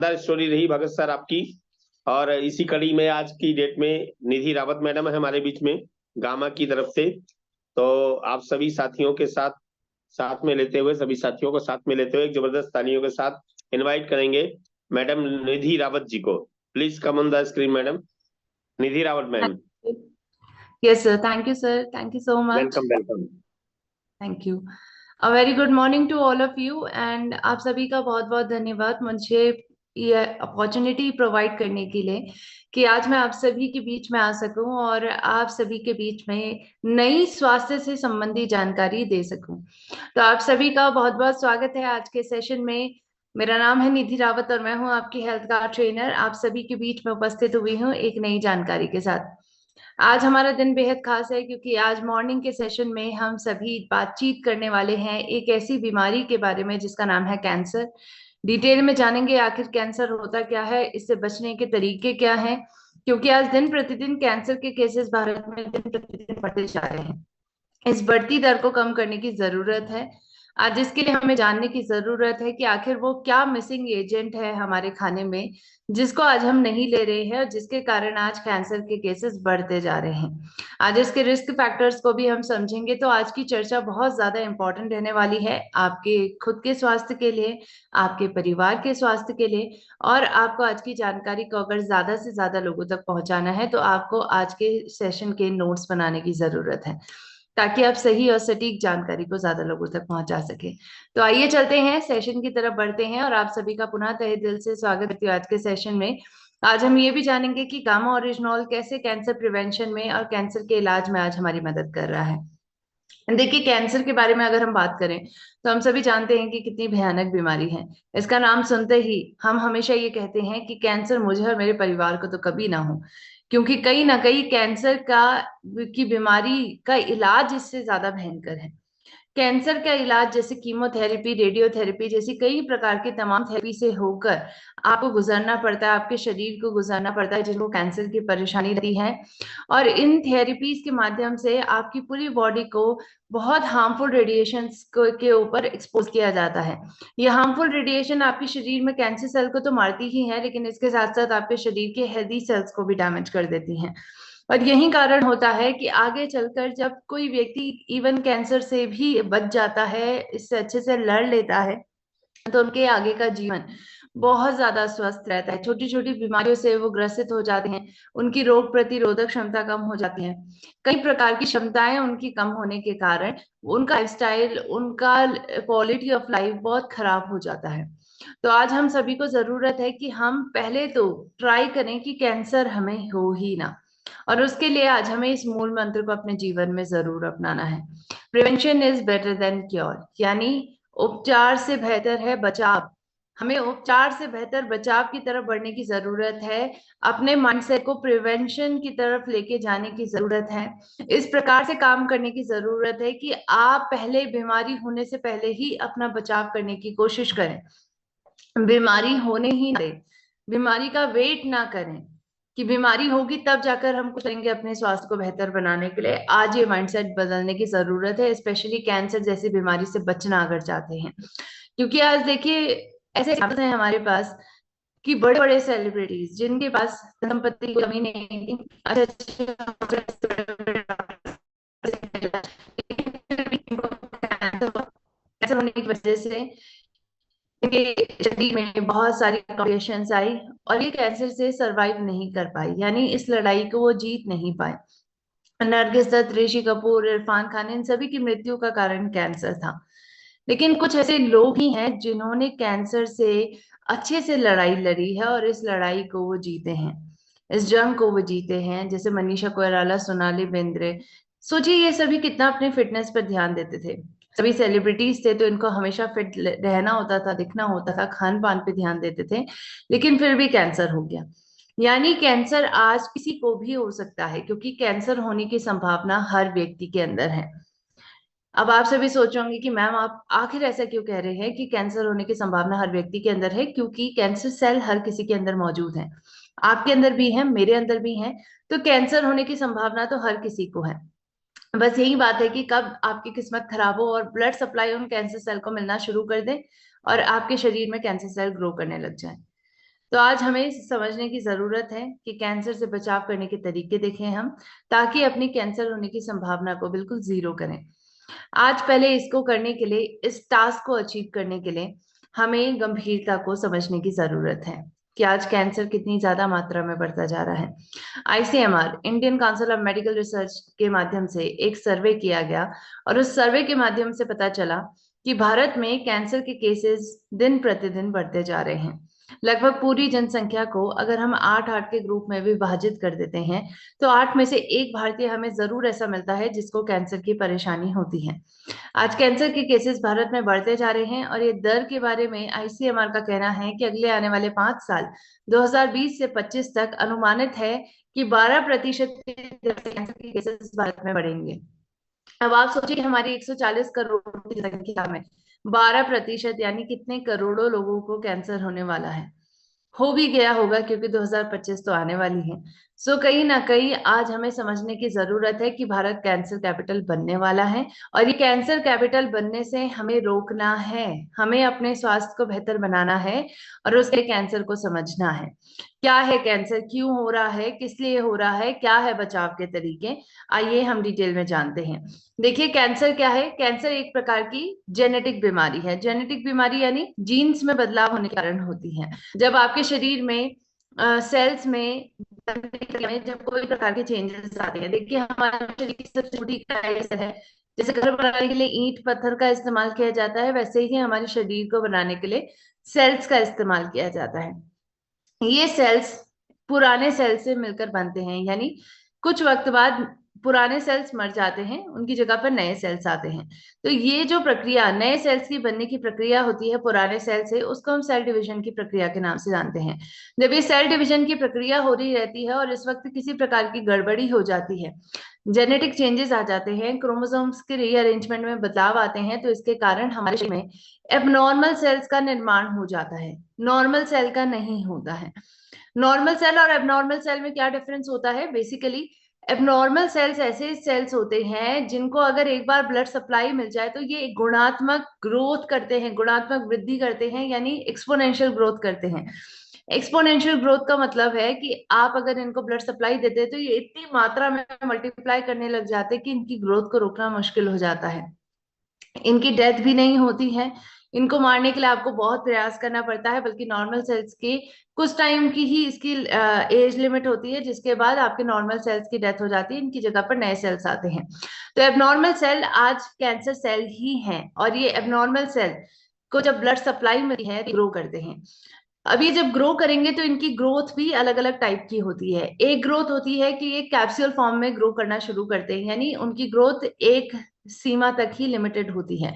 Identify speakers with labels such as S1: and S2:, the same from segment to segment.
S1: Story रही भगत sir आपकी। और इसी कड़ी में आज की डेट में निधि रावत मैडम है हमारे बीच में, गामा की तरफ से। तो आप सभी साथियों के साथ साथ में लेते हुए सभी साथियों को साथ में लेते हुए एक जबरदस्त तालियों के साथ इनवाइट करेंगे मैडम निधि रावत जी को। Please come on the screen madam, Nidhi Rawat ma'am.
S2: Yes, sir. Thank you, sir. Thank you so much.
S1: Welcome welcome.
S2: Thank you. A very good morning to all of you and आप सभी का बहुत बहुत धन्यवाद मुझे ये opportunity provide करने के लिए कि आज मैं आप सभी के बीच में आ सकूं और आप सभी के बीच में नई स्वास्थ्य से संबंधी जानकारी दे सकूं। तो आप सभी का बहुत बहुत स्वागत है आज के सेशन में। मेरा नाम है निधि रावत और मैं हूं आपकी हेल्थ कार्ड ट्रेनर। आप सभी के बीच में उपस्थित हुई हूं एक नई जानकारी के साथ। आज हमारा दिन बेहद खास है क्योंकि आज मॉर्निंग के सेशन में हम सभी बातचीत करने वाले हैं एक ऐसी बीमारी के बारे में जिसका नाम है कैंसर। डिटेल में जानेंगे आखिर कैंसर होता क्या है, इससे बचने के तरीके क्या हैं, क्योंकि आज दिन प्रतिदिन कैंसर के केसेस भारत में दिन प्रतिदिन बढ़ते जा रहे हैं। इस बढ़ती दर को कम करने की जरूरत है। आज इसके लिए हमें जानने की जरूरत है कि आखिर वो क्या मिसिंग एजेंट है हमारे खाने में जिसको आज हम नहीं ले रहे हैं और जिसके कारण आज कैंसर के केसेस बढ़ते जा रहे हैं। आज इसके रिस्क फैक्टर्स को भी हम समझेंगे। तो आज की चर्चा बहुत ज्यादा इंपॉर्टेंट रहने वाली है आपके खुद के स्वास्थ्य के लिए, आपके परिवार के स्वास्थ्य के लिए। और आपको आज की जानकारी को अगर ज्यादा से ज्यादा लोगों तक पहुंचाना है तो आपको आज के सेशन के नोट्स बनाने की जरूरत है ताकि आप सही और सटीक जानकारी को ज्यादा लोगों तक पहुंचा सके। तो आइए चलते हैं सेशन की तरफ बढ़ते हैं और आप सभी का पुनः तहे दिल से स्वागत करती हूँ आज के सेशन में। आज हम ये भी जानेंगे कि गामा ओरिजिनॉल कैसे कैंसर प्रिवेंशन में और कैंसर के इलाज में आज हमारी मदद कर रहा है। देखिए, कैंसर के बारे में अगर हम बात करें तो हम सभी जानते हैं कि कितनी भयानक बीमारी है। इसका नाम सुनते ही हम हमेशा ये कहते हैं कि कैंसर मुझे और मेरे परिवार को तो कभी ना हो, क्योंकि कहीं ना कहीं कैंसर का की बीमारी का इलाज इससे ज्यादा भयंकर है। कैंसर का इलाज जैसे कीमोथेरेपी, रेडियोथेरेपी जैसी कई प्रकार की तमाम थेरेपी से होकर आपको गुजरना पड़ता है, आपके शरीर को गुजरना पड़ता है जिनको कैंसर की परेशानी रहती है। और इन थेरेपीज के माध्यम से आपकी पूरी बॉडी को बहुत हार्मफुल रेडिएशंस के ऊपर एक्सपोज किया जाता है। ये हार्मफुल रेडिएशन आपके शरीर में कैंसर सेल को तो मारती ही है, लेकिन इसके साथ साथ आपके शरीर के हेल्दी सेल्स को भी डैमेज कर देती हैं। और यही कारण होता है कि आगे चलकर जब कोई व्यक्ति इवन कैंसर से भी बच जाता है, इससे अच्छे से लड़ लेता है, तो उनके आगे का जीवन बहुत ज्यादा स्वस्थ रहता है। छोटी छोटी बीमारियों से वो ग्रसित हो जाते हैं, उनकी रोग प्रतिरोधक क्षमता कम हो जाती है, कई प्रकार की क्षमताएं उनकी कम होने के कारण उनका लाइफस्टाइल, उनका क्वालिटी ऑफ लाइफ बहुत खराब हो जाता है। तो आज हम सभी को जरूरत है कि हम पहले तो ट्राई करें कि कैंसर हमें हो ही ना। और उसके लिए आज हमें इस मूल मंत्र को अपने जीवन में जरूर अपनाना है। Prevention is better than cure, यानी उपचार से बेहतर है बचाव। हमें उपचार से बेहतर बचाव की तरफ बढ़ने की जरूरत है। अपने माइंडसेट को प्रिवेंशन की तरफ लेके जाने की जरूरत है। इस प्रकार से काम करने की जरूरत है कि आप पहले बीमारी होने से पहले ही अपना बचाव करने की कोशिश करें। बीमारी होने ही ना दें, बीमारी का वेट ना करें कि बीमारी होगी तब जाकर हम कुछ करेंगे अपने स्वास्थ्य को बेहतर बनाने के लिए। आज ये माइंडसेट बदलने की जरूरत है, स्पेशली कैंसर जैसी बीमारी से बचना अगर चाहते हैं। क्योंकि आज देखिए, ऐसे एग्जाम्पल्स हैं हमारे पास कि बड़े बड़े सेलिब्रिटीज जिनके पास संपत्ति की कमी नहीं थी, कैंसर होने की वजह से इनके शरीर में बहुत सारी कॉम्प्लिकेशंस आई और ये कैंसर से सरवाइव नहीं कर पाई, यानी इस लड़ाई को वो जीत नहीं पाए। नरगिस दत्त, ऋषि कपूर, इरफान खान, इन सभी की मृत्यु का कारण कैंसर था। लेकिन कुछ ऐसे लोग ही हैं जिन्होंने कैंसर से अच्छे से लड़ाई लड़ी है और इस लड़ाई को वो जीते हैं, इस जंग को वो जीते हैं, जैसे मनीषा कोइराला, सोनाली बेंद्रे। सोचिए ये सभी कितना अपने फिटनेस पर ध्यान देते थे। सभी सेलिब्रिटीज थे तो इनको हमेशा फिट रहना होता था, दिखना होता था, खान पान पे ध्यान देते थे, लेकिन फिर भी कैंसर हो गया। यानी कैंसर आज किसी को भी हो सकता है, क्योंकि कैंसर होने की संभावना हर व्यक्ति के अंदर है। अब आप सभी सोचोगे कि मैम आप आखिर ऐसा क्यों कह रहे हैं कि कैंसर होने की संभावना हर व्यक्ति के अंदर है? क्योंकि कैंसर सेल हर किसी के अंदर मौजूद है, आपके अंदर भी है, मेरे अंदर भी है। तो कैंसर होने की संभावना तो हर किसी को है। बस यही बात है कि कब आपकी किस्मत खराब हो और ब्लड सप्लाई उन कैंसर सेल को मिलना शुरू कर दे और आपके शरीर में कैंसर सेल ग्रो करने लग जाए। तो आज हमें समझने की जरूरत है कि कैंसर से बचाव करने के तरीके देखें हम, ताकि अपनी कैंसर होने की संभावना को बिल्कुल जीरो करें। आज पहले इसको करने के लिए, इस टास्क को अचीव करने के लिए हमें गंभीरता को समझने की जरूरत है कि आज कैंसर कितनी ज्यादा मात्रा में बढ़ता जा रहा है। ICMR, Indian council of medical research के माध्यम से एक सर्वे किया गया, और उस सर्वे के माध्यम से पता चला कि भारत में कैंसर के केसेस दिन प्रतिदिन बढ़ते जा रहे हैं। लगभग पूरी जनसंख्या को अगर हम 8-8 के ग्रुप में विभाजित कर देते हैं, तो 8 में से एक भारतीय हमें जरूर ऐसा मिलता है जिसको कैंसर की परेशानी होती है। आज कैंसर के केसेस भारत में बढ़ते जा रहे हैं, और ये दर के बारे में आईसीएमआर का कहना है कि अगले आने वाले 5 साल 2020 से 25 तक अनुमानित है कि 12% कैंसर के केसेस भारत में बढ़ेंगे। अब आप सोचिए कि हमारी 140 करोड़ की जनसंख्या में 12% यानी कितने करोड़ों लोगों को कैंसर होने वाला है। हो भी गया होगा, क्योंकि 2025 तो आने वाली है। सो कहीं ना कहीं आज हमें समझने की जरूरत है कि भारत कैंसर कैपिटल बनने वाला है, और ये कैंसर कैपिटल बनने से हमें रोकना है। हमें अपने स्वास्थ्य को बेहतर बनाना है, और उसके कैंसर को समझना है। क्या है कैंसर, क्यों हो रहा है, किस लिए हो रहा है, क्या है बचाव के तरीके, आइए हम डिटेल में जानते हैं। देखिए, कैंसर क्या है। कैंसर एक प्रकार की जेनेटिक बीमारी है। जेनेटिक बीमारी यानी जीन्स में बदलाव होने के कारण होती है। जब आपके शरीर में सेल्स में जब कोई प्रकार के चेंजेस आते हैं, देखिए हमारा शरीर सबसे छोटी इकाई है। जैसे घर बनाने के लिए ईंट पत्थर का इस्तेमाल किया जाता है, वैसे ही हमारे शरीर को बनाने के लिए सेल्स का इस्तेमाल किया जाता है। ये सेल्स पुराने सेल से मिलकर बनते हैं, यानी कुछ वक्त बाद पुराने सेल्स मर जाते हैं, उनकी जगह पर नए सेल्स आते हैं। तो ये जो प्रक्रिया, नए सेल्स की बनने की प्रक्रिया होती है पुराने सेल से, उसको हम सेल डिवीजन की प्रक्रिया के नाम से जानते हैं। जब ये सेल डिवीजन की प्रक्रिया हो रही रहती है और इस वक्त किसी प्रकार की गड़बड़ी हो जाती है, जेनेटिक चेंजेस आ जाते हैं, क्रोमोसोम्स के रीअरेंजमेंट में बदलाव आते हैं, तो इसके कारण हमारे शरीर में एबनॉर्मल सेल्स का निर्माण हो जाता है, नॉर्मल सेल का नहीं होता है। नॉर्मल सेल और एबनॉर्मल सेल में क्या डिफरेंस होता है? बेसिकली एबनॉर्मल सेल्स ऐसे सेल्स होते हैं जिनको अगर एक बार ब्लड सप्लाई मिल जाए तो ये गुणात्मक ग्रोथ करते हैं, गुणात्मक वृद्धि करते हैं, यानी एक्सपोनेंशियल ग्रोथ करते हैं। एक्सपोनेंशियल ग्रोथ का मतलब है कि आप अगर इनको ब्लड सप्लाई देते हैं तो ये इतनी मात्रा में मल्टीप्लाई करने लग जाते हैं कि इनकी ग्रोथ को रोकना मुश्किल हो जाता है। इनकी डेथ भी नहीं होती है। इनको मारने के लिए आपको बहुत प्रयास करना पड़ता है, बल्कि नॉर्मल सेल्स की कुछ टाइम की ही इसकी एज लिमिट होती है, जिसके बाद आपके नॉर्मल सेल्स की डेथ हो जाती है, इनकी जगह पर नए सेल्स आते हैं। तो एबनॉर्मल सेल आज कैंसर सेल ही हैं, और ये एबनॉर्मल सेल को जब ब्लड सप्लाई मिलती है तो ग्रो करते हैं। अब ये जब ग्रो करेंगे तो इनकी ग्रोथ भी अलग अलग टाइप की होती है। एक ग्रोथ होती है कि ये कैप्सूल फॉर्म में ग्रो करना शुरू करते हैं, यानी उनकी ग्रोथ एक सीमा तक ही लिमिटेड होती है।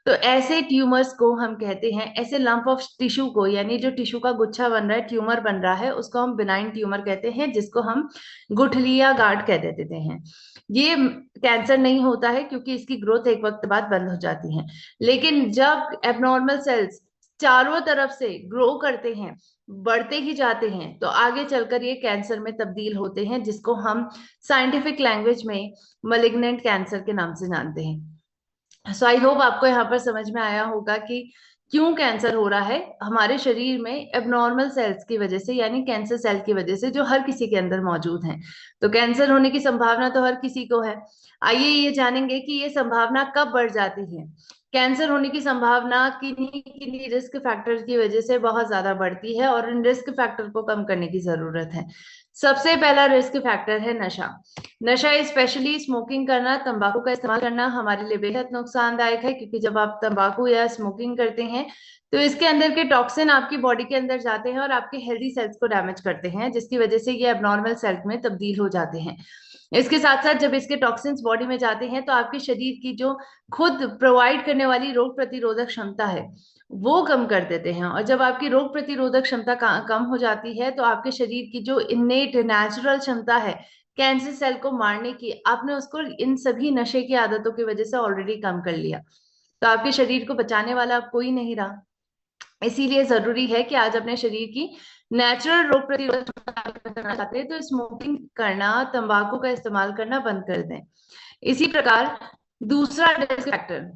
S2: तो ऐसे ट्यूमर्स को हम कहते हैं, ऐसे लंप ऑफ टिश्यू को, यानी जो टिश्यू का गुच्छा बन रहा है, ट्यूमर बन रहा है, उसको हम बिनाइन ट्यूमर कहते हैं, जिसको हम गुठली या गार्ड कह देते हैं। ये कैंसर नहीं होता है, क्योंकि इसकी ग्रोथ एक वक्त बाद बंद हो जाती है। लेकिन जब एबनॉर्मल सेल्स चारों तरफ से ग्रो करते हैं, बढ़ते ही जाते हैं, तो आगे चलकर ये कैंसर में तब्दील होते हैं, जिसको हम साइंटिफिक लैंग्वेज में मलिग्नेंट कैंसर के नाम से जानते हैं। सो आई होप आपको यहाँ पर समझ में आया होगा कि क्यों कैंसर हो रहा है हमारे शरीर में एबनॉर्मल सेल्स की वजह से, यानी कैंसर सेल की वजह से, जो हर किसी के अंदर मौजूद हैं। तो कैंसर होने की संभावना तो हर किसी को है। आइए ये जानेंगे कि ये संभावना कब बढ़ जाती है। कैंसर होने की संभावना किन्हीं किन्हीं रिस्क फैक्टर की वजह से बहुत ज्यादा बढ़ती है, और इन रिस्क फैक्टर को कम करने की जरूरत है। सबसे पहला रिस्क फैक्टर है नशा। नशा स्पेशली स्मोकिंग करना, तंबाकू का इस्तेमाल करना हमारे लिए बेहद नुकसानदायक है, क्योंकि जब आप तंबाकू या स्मोकिंग करते हैं तो इसके अंदर के टॉक्सिन आपकी बॉडी के अंदर जाते हैं और आपके हेल्दी सेल्स को डैमेज करते हैं, जिसकी वजह से ये एबनॉर्मल सेल्स में तब्दील हो जाते हैं। इसके साथ साथ जब इसके टॉक्सिन्स बॉडी में जाते हैं तो आपके शरीर की जो खुद प्रोवाइड करने वाली रोग प्रतिरोधक क्षमता है वो कम कर देते हैं, और जब आपकी रोग प्रतिरोधक क्षमता कम हो जाती है तो आपके शरीर की जो इन्नेट नेचुरल क्षमता है कैंसर सेल को मारने की, आपने उसको इन सभी नशे की आदतों की वजह से ऑलरेडी कम कर लिया, तो आपके शरीर को बचाने वाला अब कोई नहीं रहा। इसीलिए जरूरी है कि आज अपने शरीर की नेचुरल रोग प्रतिरोधक क्षमता करना चाहते हैं तो स्मोकिंग करना, तंबाकू का इस्तेमाल करना बंद कर दें। इसी प्रकार दूसरा रिस्क फैक्टर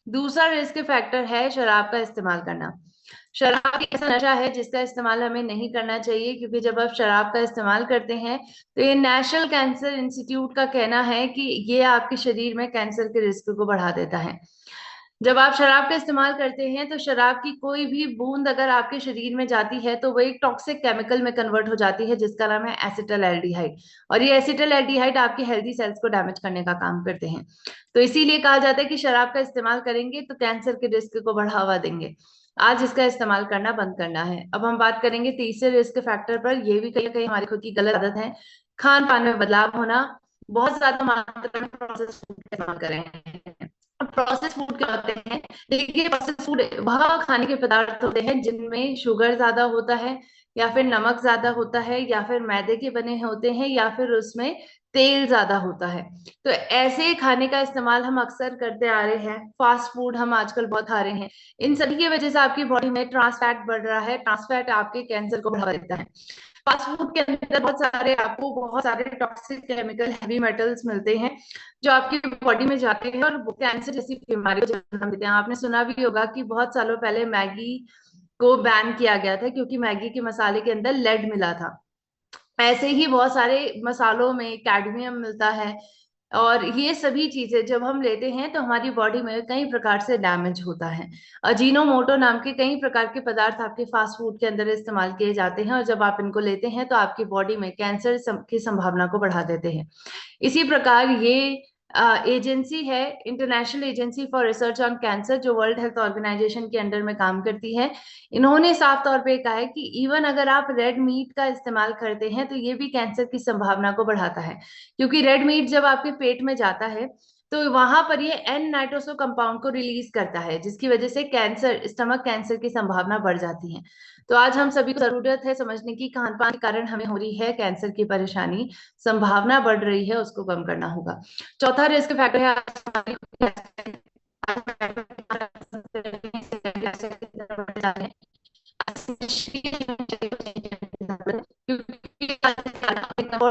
S2: दूसरा रिस्क फैक्टर है शराब का इस्तेमाल करना। शराब एक ऐसा नशा है जिसका इस्तेमाल हमें नहीं करना चाहिए, क्योंकि जब आप शराब का इस्तेमाल करते हैं तो ये नेशनल कैंसर इंस्टीट्यूट का कहना है कि ये आपके शरीर में कैंसर के रिस्क को बढ़ा देता है। जब आप शराब का इस्तेमाल करते हैं तो शराब की कोई भी बूंद अगर आपके शरीर में जाती है तो वो एक टॉक्सिक केमिकल में कन्वर्ट हो जाती है, जिसका नाम है एसिटल एल्डिहाइड। और ये एसिटल एल्डिहाइड आपके हेल्दी सेल्स को डैमेज करने का काम करते हैं। तो इसीलिए कहा जाता है कि शराब का इस्तेमाल करेंगे तो कैंसर के रिस्क को बढ़ावा देंगे। आज इसका इस्तेमाल करना बंद करना है। अब हम बात करेंगे तीसरे रिस्क फैक्टर पर। ये भी कहीं ना कहीं हमारी खुद की गलत आदत है, खान पान में बदलाव होना। बहुत ज्यादा मात्रा में प्रोसेस फूड इस्तेमाल करें। प्रोसेस फूड क्या होते हैं? देखिए, प्रोसेस फूड वह खाने के पदार्थ होते हैं जिनमें शुगर ज्यादा होता है, या फिर नमक ज्यादा होता है, या फिर मैदे के बने होते हैं, या फिर उसमें तेल ज्यादा होता है। तो ऐसे खाने का इस्तेमाल हम अक्सर करते आ रहे हैं। फास्ट फूड हम आजकल बहुत खा रहे हैं। इन सभी की वजह से आपकी बॉडी में ट्रांस फैट बढ़ रहा है। ट्रांस फैट आपके कैंसर को बढ़ावा देता है। फास्ट फूड के अंदर बहुत सारे टॉक्सिक केमिकल, हैवी मेटल्स मिलते हैं जो आपकी बॉडी में जाते हैं और कैंसर जैसी बीमारी को जन्म देते हैं। आपने सुना भी होगा कि बहुत सालों पहले मैगी को बैन किया गया था क्योंकि मैगी के मसाले के अंदर लेड मिला था। ऐसे ही बहुत सारे मसालों में कैडमियम मिलता है। और ये सभी चीजें जब हम लेते हैं तो हमारी बॉडी में कई प्रकार से डैमेज होता है। अजीनोमोटो नाम के कई प्रकार के पदार्थ आपके फास्ट फूड के अंदर इस्तेमाल किए जाते हैं, और जब आप इनको लेते हैं तो आपकी बॉडी में कैंसर की संभावना को बढ़ा देते हैं। इसी प्रकार ये एजेंसी है, international agency for research on cancer, जो वर्ल्ड हेल्थ ऑर्गेनाइजेशन के अंडर में काम करती है। इन्होंने साफ तौर पे कहा है कि इवन अगर आप रेड मीट का इस्तेमाल करते हैं तो ये भी कैंसर की संभावना को बढ़ाता है, क्योंकि रेड मीट जब आपके पेट में जाता है तो वहां पर ये एन नाइट्रोसो कंपाउंड को रिलीज करता है, जिसकी वजह से कैंसर, स्टमक कैंसर की संभावना बढ़ जाती है। तो आज हम सभी को जरूरत है समझने की, खान पान के कारण हमें हो रही है कैंसर की परेशानी, संभावना बढ़ रही है, उसको कम करना होगा। चौथा रिस्क फैक्टर है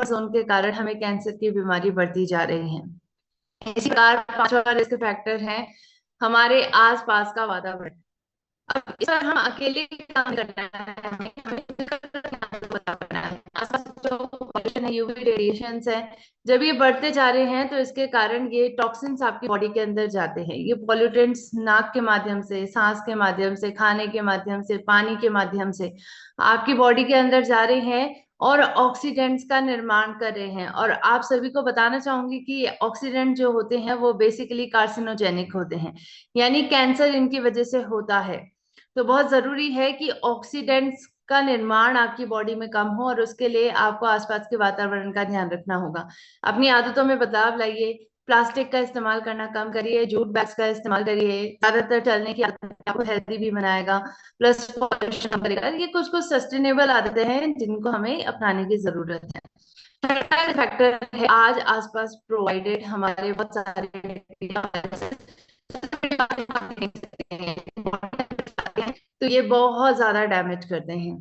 S2: जोन के कारण हमें कैंसर की बीमारी बढ़ती जा रही है। इसी प्रकार पांचवा रिस्क फैक्टर है हमारे आसपास का वातावरण। अब इस पर हम अकेले काम करना है, हमें मिलकर काम करना है। आसपास जो पॉल्यूशन है, यूवी रेडिएशंस है, जब ये बढ़ते जा रहे हैं तो इसके कारण ये टॉक्सिन्स आपकी बॉडी के अंदर जाते हैं। ये पॉल्यूटेंट्स नाक के माध्यम से, सांस के माध्यम से, खाने के माध्यम से, पानी के माध्यम से आपकी बॉडी के अंदर जा रहे हैं और ऑक्सीडेंट्स का निर्माण कर रहे हैं। और आप सभी को बताना चाहूंगी कि ऑक्सीडेंट जो होते हैं वो बेसिकली कार्सिनोजेनिक होते हैं, यानी कैंसर इनकी वजह से होता है। तो बहुत जरूरी है कि ऑक्सीडेंट्स का निर्माण आपकी बॉडी में कम हो, और उसके लिए आपको आसपास के वातावरण का ध्यान रखना होगा। अपनी आदतों में बदलाव लाइए, प्लास्टिक का इस्तेमाल करना कम करिए, जूट बैग्स का इस्तेमाल करिए, ज्यादातर चलने की आदत आपको हेल्दी भी बनाएगा, प्लस पॉल्यूशन कम करेगा। ये कुछ कुछ सस्टेनेबल आदतें हैं जिनको हमें अपनाने की जरूरत है। छठा फैक्टर है आज आसपास प्रोवाइडेड हमारे बहुत सारे तो ये बहुत ज्यादा डैमेज करते हैं।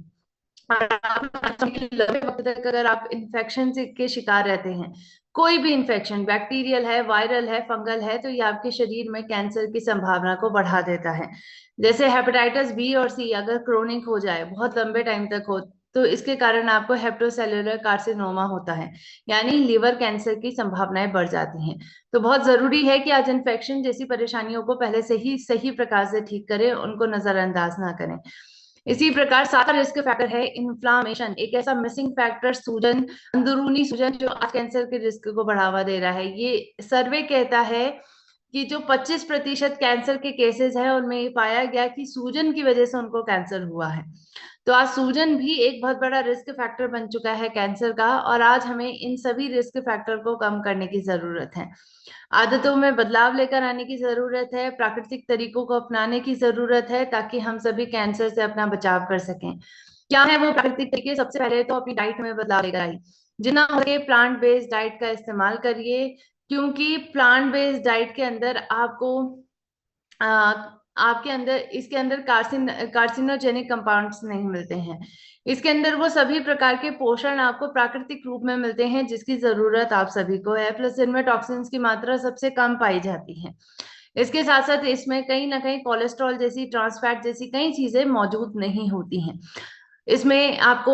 S2: और लंबे वक्त तक अगर आप इन्फेक्शन के शिकार रहते हैं, कोई भी इन्फेक्शन, बैक्टीरियल है, वायरल है, फंगल है, तो ये आपके शरीर में कैंसर की संभावना को बढ़ा देता है। जैसे हेपेटाइटिस बी और सी अगर क्रोनिक हो जाए, बहुत लंबे टाइम तक हो, तो इसके कारण आपको हेप्टोसेलुलर कार्सिनोमा होता है, यानी लिवर कैंसर की संभावनाएं बढ़ जाती हैं। तो बहुत जरूरी है कि आज इन्फेक्शन जैसी परेशानियों को पहले से ही सही प्रकार से ठीक करें, उनको नजरअंदाज ना करें। इसी प्रकार सातवां रिस्क फैक्टर है इन्फ्लामेशन, एक ऐसा मिसिंग फैक्टर, सूजन, अंदरूनी सूजन, जो आज कैंसर के रिस्क को बढ़ावा दे रहा है। ये सर्वे कहता है कि जो 25% कैंसर के केसेस हैं उनमें ये पाया गया कि सूजन की वजह से उनको कैंसर हुआ है। तो आज सूजन भी एक बहुत बड़ा रिस्क फैक्टर बन चुका है कैंसर का, और आज हमें इन सभी रिस्क फैक्टर को कम करने की जरूरत है। आदतों में बदलाव लेकर आने की जरूरत है, प्राकृतिक तरीकों को अपनाने की जरूरत है, ताकि हम सभी कैंसर से अपना बचाव कर सकें। क्या है वो प्राकृतिक तरीके? सबसे पहले तो अपनी डाइट में बदलाव लेकर आइए, जितना हो सके प्लांट बेस्ड डाइट का इस्तेमाल करिए, क्योंकि प्लांट बेस्ड डाइट के अंदर आपको आ, आपके अंदर, इसके अंदर कार्सिनोजेनिक कंपाउंड्स नहीं मिलते हैं। इसके अंदर वो सभी प्रकार के पोषण आपको प्राकृतिक रूप में मिलते हैं जिसकी जरूरत आप सभी को है, प्लस इनमें टॉक्सिन्स की मात्रा सबसे कम पाई जाती है। इसके साथ साथ इसमें कहीं ना कहीं कोलेस्ट्रॉल जैसी, ट्रांस फैट जैसी कई चीजें मौजूद नहीं होती हैं। इसमें आपको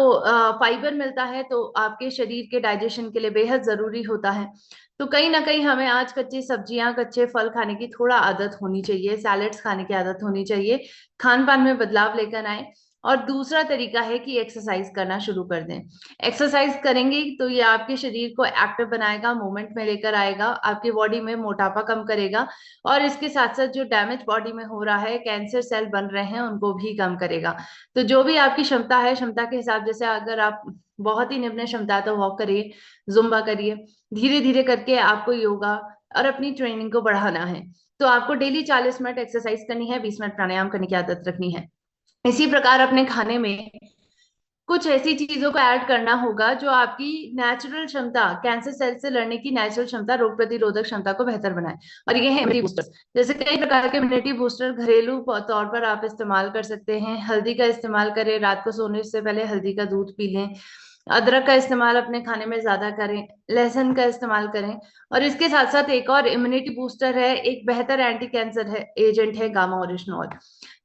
S2: फाइबर मिलता है, तो आपके शरीर के डाइजेशन के लिए बेहद जरूरी होता है। तो कहीं ना कहीं हमें आज कच्ची सब्जियां, कच्चे फल खाने की थोड़ा आदत होनी चाहिए, सैलेड्स खाने की आदत होनी चाहिए, खान पान में बदलाव लेकर आए। और दूसरा तरीका है कि एक्सरसाइज करना शुरू कर दें। एक्सरसाइज करेंगे तो ये आपके शरीर को एक्टिव बनाएगा, मूवमेंट में लेकर आएगा, आपकी बॉडी में मोटापा कम करेगा, और इसके साथ साथ जो डैमेज बॉडी में हो रहा है, कैंसर सेल बन रहे हैं, उनको भी कम करेगा। तो जो भी आपकी क्षमता है, क्षमता के हिसाब, जैसे अगर आप बहुत ही निम्न क्षमता है तो वॉक करिए, जुम्बा करिए, धीरे धीरे करके आपको योगा और अपनी ट्रेनिंग को बढ़ाना है। तो आपको डेली 40 मिनट एक्सरसाइज करनी है, 20 मिनट प्राणायाम करने की आदत रखनी है। इसी प्रकार अपने खाने में कुछ ऐसी चीजों को ऐड करना होगा जो आपकी नेचुरल क्षमता, कैंसर सेल से लड़ने की नेचुरल क्षमता, रोग प्रतिरोधक क्षमता को बेहतर बनाए। और ये है इम्यूनिटी बूस्टर। जैसे कई प्रकार के इम्यूनिटी बूस्टर घरेलू तौर पर आप इस्तेमाल कर सकते हैं। हल्दी का इस्तेमाल करें, रात को सोने से पहले हल्दी का दूध पी लें। अदरक का इस्तेमाल अपने खाने में ज्यादा करें, लहसुन का इस्तेमाल करें। और इसके साथ साथ एक और इम्यूनिटी बूस्टर है, एक बेहतर एंटी कैंसर है एजेंट है गामा ओरिजिनॉल,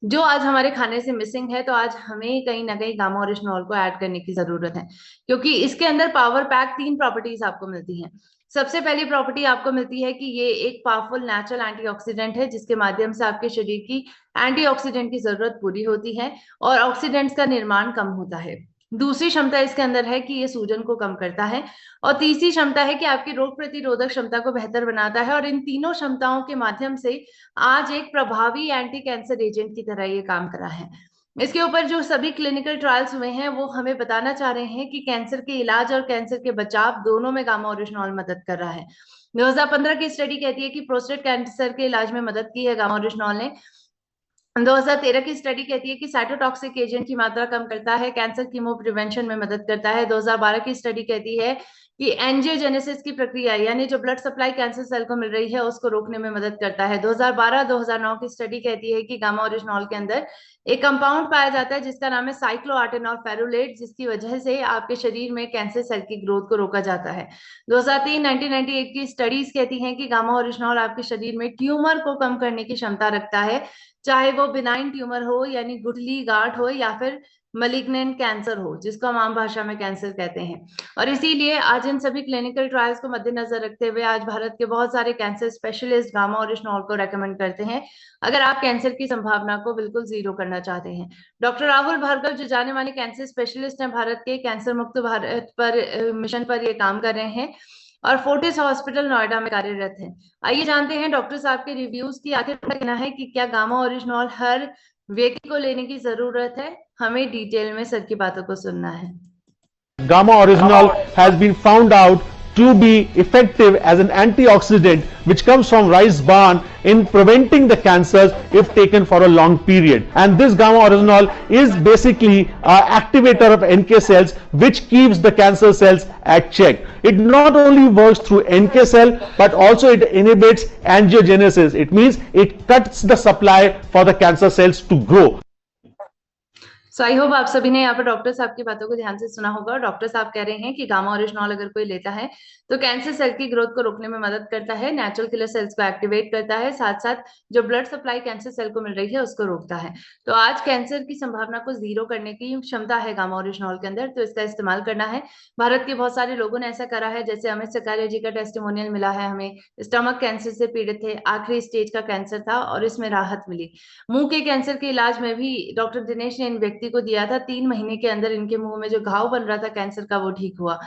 S2: जो आज हमारे खाने से मिसिंग है। तो आज हमें कहीं ना कहीं गामा ओरिजिनॉल को ऐड करने की जरूरत है, क्योंकि इसके अंदर पावर पैक 3 प्रॉपर्टीज आपको मिलती हैं। सबसे पहली प्रॉपर्टी आपको मिलती है कि ये एक पावरफुल नेचुरल एंटीऑक्सीडेंट है, जिसके माध्यम से आपके शरीर की एंटीऑक्सीडेंट की जरूरत पूरी होती है और ऑक्सीडेंट्स का निर्माण कम होता है। दूसरी क्षमता इसके अंदर है कि ये सूजन को कम करता है। और तीसरी क्षमता है कि आपकी रोग प्रतिरोधक क्षमता को बेहतर बनाता है। और इन तीनों क्षमताओं के माध्यम से आज एक प्रभावी एंटी कैंसर एजेंट की तरह ये काम करा है। इसके ऊपर जो सभी क्लिनिकल ट्रायल्स हुए हैं वो हमें बताना चाह रहे हैं कि कैंसर के इलाज और कैंसर के बचाव दोनों में गामा ओरिजिनॉल मदद कर रहा है। 2015 की स्टडी कहती है कि प्रोस्टेट कैंसर के इलाज में मदद की है गामा ओरिजिनॉल ने। 2013 की स्टडी कहती है कि साइटोटॉक्सिक एजेंट की मात्रा कम करता है, कैंसर कीमो प्रिवेंशन में मदद करता है। 2012 की स्टडी कहती है कि एंजियोजेनेसिस की प्रक्रिया, यानी जो ब्लड सप्लाई कैंसर सेल को मिल रही है, उसको रोकने में मदद करता है। 2012-2009 की स्टडी कहती है कि गामा ओरिजिनॉल के अंदर एक कंपाउंड पाया जाता है जिसका नाम है साइक्लोआर्टेनॉल फेरुलेट, जिसकी वजह से आपके शरीर में कैंसर सेल की ग्रोथ को रोका जाता है। 1998 की स्टडीज कहती हैं कि गामा ओरिजिनॉल आपके शरीर में ट्यूमर को कम करने की क्षमता रखता है, चाहे वो बिनाइन ट्यूमर हो यानी गुठली गांठ हो, या फिर मलिग्नेंट कैंसर हो, जिसको हम आम भाषा में कैंसर कहते हैं। और इसीलिए आज इन सभी क्लिनिकल ट्रायल्स को मद्देनजर रखते हुए आज भारत के बहुत सारे कैंसर स्पेशलिस्ट गामा ओरिजिनॉल को रेकमेंड करते हैं, अगर आप कैंसर की संभावना को बिल्कुल जीरो करना चाहते हैं। डॉक्टर राहुल भार्गव जो जाने माने कैंसर स्पेशलिस्ट हैं भारत के, कैंसर मुक्त भारत पर मिशन पर ये काम कर रहे हैं और फोर्टिस हॉस्पिटल नोएडा में कार्यरत है। आइए जानते हैं डॉक्टर साहब के रिव्यूज की। आखिर उनका कहना है कि क्या गामा ओरिजिनॉल हर व्यक्ति को लेने की जरूरत है। हमें डिटेल में सर की बातों को सुनना है।
S3: Gamma oryzanol has been found out to be effective as an antioxidant which comes from rice bran in preventing the cancers if taken for a long period. And this gamma oryzanol is basically an activator of NK cells which keeps the cancer cells at check. It not only works through NK cell but also it inhibits angiogenesis. It means it cuts the supply for the cancer cells to grow.
S2: So I hope आप सभी ने यहाँ पर doctor साहब की बातों को ध्यान से सुना होगा। डॉक्टर साहब कह रहे हैं कि गामा ओरिजिनॉल अगर कोई लेता है तो कैंसर सेल की ग्रोथ को रोकने में मदद करता है, नेचुरल किलर सेल्स को एक्टिवेट करता है, साथ साथ जो ब्लड सप्लाई कैंसर सेल को मिल रही है उसको रोकता है। तो आज कैंसर की संभावना को जीरो करने की क्षमता है गामा ओरिजिनॉल के अंदर, तो इसका इस्तेमाल करना है। भारत के बहुत सारे लोगों ने ऐसा करा है, जैसे अमित सकारिया जी का टेस्टिमोनियल मिला है हमें। स्टमक कैंसर से पीड़ित थे, आखिरी स्टेज का कैंसर था और इसमें राहत मिली। मुंह के कैंसर के इलाज में भी डॉक्टर दिनेश ने इन व्यक्ति को दिया था, 3 महीने के अंदर इनके मुंह में जो घाव बन रहा था कैंसर का वो ठीक हुआ।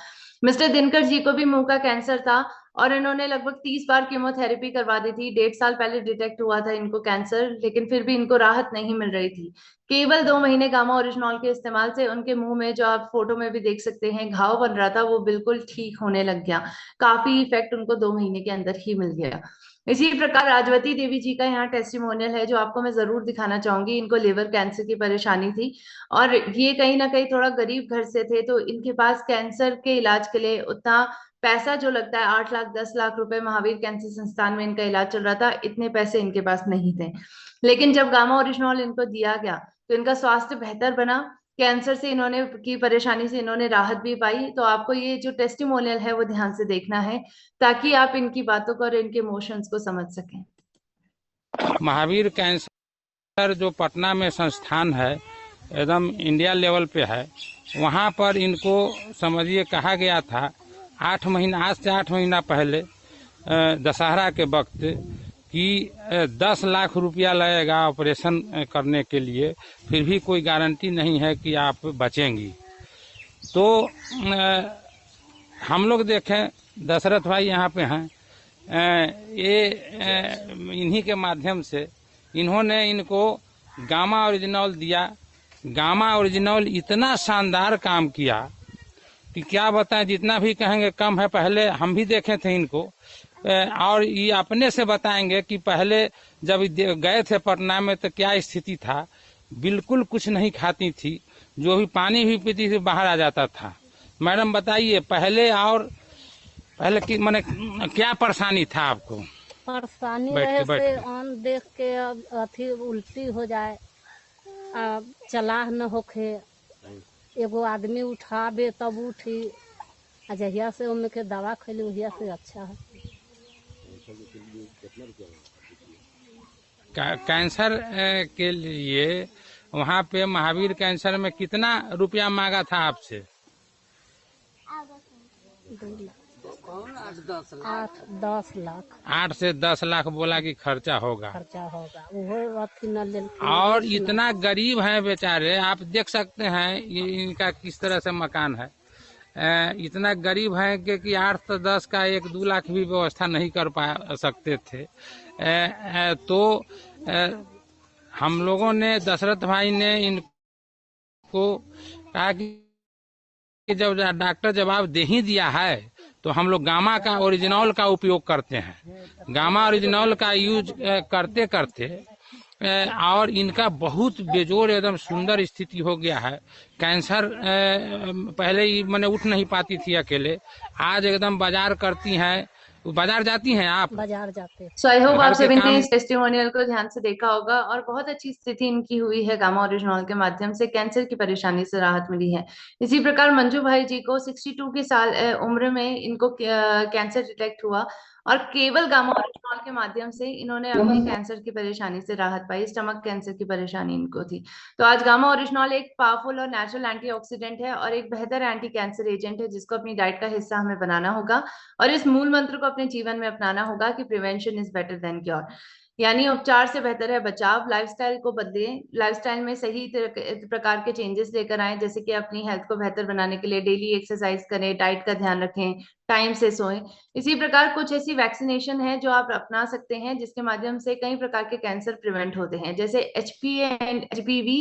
S2: मिस्टर दिनकर जी को भी मुंह का कैंसर था और इन्होंने लगभग 30 बार कीमोथेरेपी करवा दी थी। 1.5 साल पहले डिटेक्ट हुआ था इनको कैंसर, लेकिन फिर भी इनको राहत नहीं मिल रही थी। केवल 2 महीने गामा ओरिजिनॉल के इस्तेमाल से उनके मुंह में, जो आप फोटो में भी देख सकते हैं, घाव बन रहा था वो बिल्कुल ठीक होने लग गया। काफी इफेक्ट उनको 2 महीने के अंदर ही मिल गया। इसी प्रकार राजवती देवी जी का यहाँ टेस्टिमोनियल है जो आपको मैं जरूर दिखाना चाहूंगी। इनको लिवर कैंसर की परेशानी थी और ये कहीं ना कहीं थोड़ा गरीब घर से थे, तो इनके पास कैंसर के इलाज के लिए उतना पैसा जो लगता है 8 लाख 10 लाख रुपए, महावीर कैंसर संस्थान में इनका इलाज चल रहा था, इतने पैसे इनके पास नहीं थे। लेकिन जब गामा ओरिजिनॉल इनको दिया गया तो इनका स्वास्थ्य बेहतर बना, कैंसर से इन्होंने की परेशानी से इन्होंने राहत भी पाई। तो आपको ये जो टेस्टिमोनियल है वो ध्यान से देखना है ताकि आप इनकी बातों को और इनके इमोशंस को समझ सकें।
S4: महावीर कैंसर जो पटना में संस्थान है, एकदम इंडिया लेवल पे है, वहाँ पर इनको समझिए कहा गया था 8 महीना, आज से 8 महीना पहले दशहरा के वक्त कि 10 लाख रुपया लगेगा ऑपरेशन करने के लिए, फिर भी कोई गारंटी नहीं है कि आप बचेंगी। तो हम लोग देखें, दशरथ भाई यहाँ पे हैं, ये इन्हीं के माध्यम से इन्होंने इनको गामा ओरिजिनल दिया। गामा ओरिजिनल इतना शानदार काम किया कि क्या बताएं, जितना भी कहेंगे कम है। पहले हम भी देखे थे इनको, और ये अपने से बताएंगे कि पहले जब गए थे पटना में तो क्या स्थिति था। बिल्कुल कुछ नहीं खाती थी, जो भी पानी भी पीती थी बाहर आ जाता था। मैडम बताइए, पहले की माने क्या परेशानी था आपको?
S5: परेशानी रहे से अन्न देख के अब अथी उल्टी हो जाए, चलाह न होखे, एगो आदमी उठावे तब उठी। जहिया से ओमे के दवा खैली वहिया से अच्छा है।
S4: कैंसर के लिए वहाँ पे महावीर कैंसर में कितना रुपया मांगा था आपसे? 8 से 10 लाख बोला कि खर्चा होगा।
S5: वो अथी न ले।
S4: और इतना गरीब हैं बेचारे, आप देख सकते हैं ये इनका किस तरह से मकान है। इतना गरीब है कि 8 से 10 का 1-2 लाख भी व्यवस्था नहीं कर पा सकते थे। तो हम लोगों ने, दशरथ भाई ने इनको कहा कि जब डॉक्टर जवाब दे ही दिया है तो हम लोग गामा का ओरिजिनल का उपयोग करते हैं। गामा ओरिजिनल का यूज करते करते और इनका बहुत बेजोड़ एकदम सुंदर स्थिति हो गया है। कैंसर पहले ही मैंने उठ नहीं पाती थी अकेले, आज एकदम बाजार करती हैं। बाजार जाती हैं आप?
S5: बाजार जाते हैं।
S2: सो आई होप आप सभी ने इस टेस्टिमोनियल को ध्यान से देखा होगा और बहुत अच्छी स्थिति इनकी हुई है। गामा ओरिजिनल के माध्यम से कैंसर की परेशानी से राहत मिली है। इसी प्रकार मंजू भाई जी को 62 की साल उम्र में इनको कैंसर डिटेक्ट हुआ और केवल गामा ओरिजिनल के माध्यम से इन्होंने अपनी कैंसर की परेशानी से राहत पाई। स्टमक कैंसर की परेशानी इनको थी। तो आज गामा ओरिजिनल एक पावरफुल और नेचुरल एंटीऑक्सीडेंट है और एक बेहतर एंटी कैंसर एजेंट है, जिसको अपनी डाइट का हिस्सा हमें बनाना होगा और इस मूल मंत्र को अपने जीवन में अपनाना होगा कि prevention is better than cure, यानी उपचार से बेहतर है बचाव। लाइफस्टाइल को बदलें, लाइफस्टाइल में सही प्रकार के चेंजेस लेकर आए, जैसे कि अपनी हेल्थ को बेहतर बनाने के लिए डेली एक्सरसाइज करें, डाइट का ध्यान रखें, टाइम से सोएं। इसी प्रकार कुछ ऐसी वैक्सीनेशन है जो आप अपना सकते हैं, जिसके माध्यम से कई प्रकार के कैंसर प्रिवेंट होते हैं, जैसे HPA एंड HPV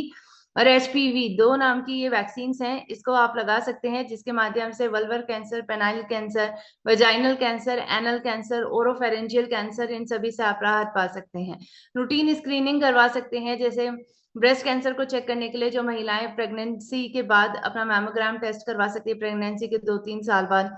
S2: और HPV 2 नाम की ये वैक्सीन हैं। इसको आप लगा सकते हैं, जिसके माध्यम से vulvar cancer, penile cancer, vaginal cancer, anal cancer, oropharyngeal cancer, इन सभी से आप राहत पा सकते हैं। रूटीन स्क्रीनिंग करवा सकते हैं, जैसे ब्रेस्ट कैंसर को चेक करने के लिए जो महिलाएं प्रेगनेंसी के बाद अपना मैमोग्राम टेस्ट करवा सकती है, प्रेगनेंसी के 2-3 साल बाद।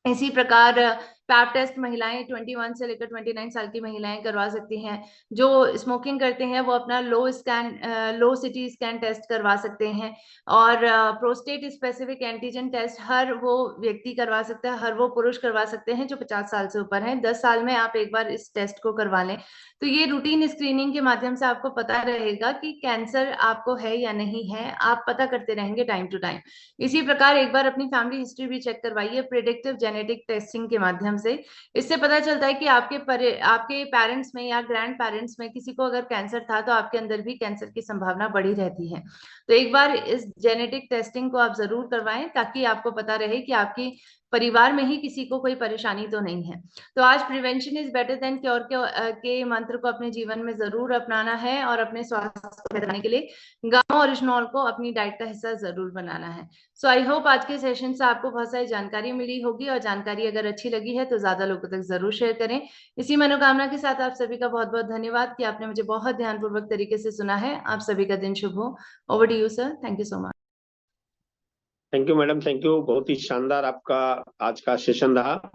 S2: इसी प्रकार पैप टेस्ट महिलाएं 21 से लेकर 29 साल की महिलाएं करवा सकती हैं। जो स्मोकिंग करते हैं वो अपना लो सिटी स्कैन टेस्ट करवा सकते हैं। और प्रोस्टेट स्पेसिफिक एंटीजन टेस्ट हर वो व्यक्ति करवा सकता है, हर वो पुरुष करवा सकते हैं जो 50 साल से ऊपर हैं। 10 साल में आप एक बार इस टेस्ट को करवा लें, तो ये रूटीन स्क्रीनिंग के माध्यम से आपको पता रहेगा कि कैंसर आपको है या नहीं है। आप पता करते रहेंगे टाइम टू टाइम। इसी प्रकार एक बार अपनी फैमिली हिस्ट्री भी चेक करवाइए प्रिडिक्टिव जेनेटिक टेस्टिंग के माध्यम से। इससे पता चलता है कि आपके पेरेंट्स में या ग्रैंड पेरेंट्स में किसी को अगर कैंसर था तो आपके अंदर भी कैंसर की संभावना बढ़ी रहती है। तो एक बार इस जेनेटिक टेस्टिंग को आप जरूर करवाएं, ताकि आपको पता रहे कि आपकी परिवार में ही किसी को कोई परेशानी तो नहीं है। तो आज prevention is better than cure के मंत्र को अपने जीवन में जरूर अपनाना है और अपने स्वास्थ्य को बनाने के लिए गामा ओरिजिनल को अपनी डाइट का हिस्सा जरूर बनाना है। सो आई होप आज के सेशन से आपको बहुत सारी जानकारी मिली होगी, और जानकारी अगर अच्छी लगी है तो ज्यादा लोगों तक जरूर शेयर करें। इसी मनोकामना के साथ आप सभी का बहुत बहुत धन्यवाद कि आपने मुझे बहुत ध्यानपूर्वक तरीके से सुना है। आप सभी का दिन शुभ हो। Over to you sir. Thank you so much.
S1: Thank you madam, thank you. बहुत ही शानदार आपका आज का सेशन रहा।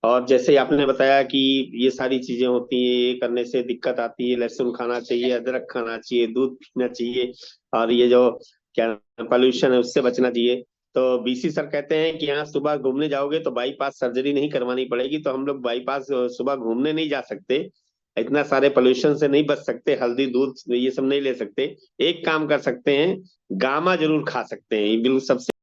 S1: और जैसे आपने बताया कि ये सारी चीजें होती हैं, ये करने से दिक्कत आती है, लहसुन खाना चाहिए, अदरक खाना चाहिए, दूध पीना चाहिए, और ये जो क्या पॉल्यूशन है उससे बचना चाहिए। तो BC सर कहते हैं कि यहाँ सुबह घूमने जाओगे तो बाईपास सर्जरी नहीं करवानी पड़ेगी। तो हम लोग बाईपास सुबह घूमने नहीं जा सकते, इतना सारे पोल्यूशन से नहीं बच सकते, हल्दी दूध ये सब नहीं ले सकते। एक काम कर सकते हैं, गामा जरूर खा सकते हैं, ये बिल्कुल सबसे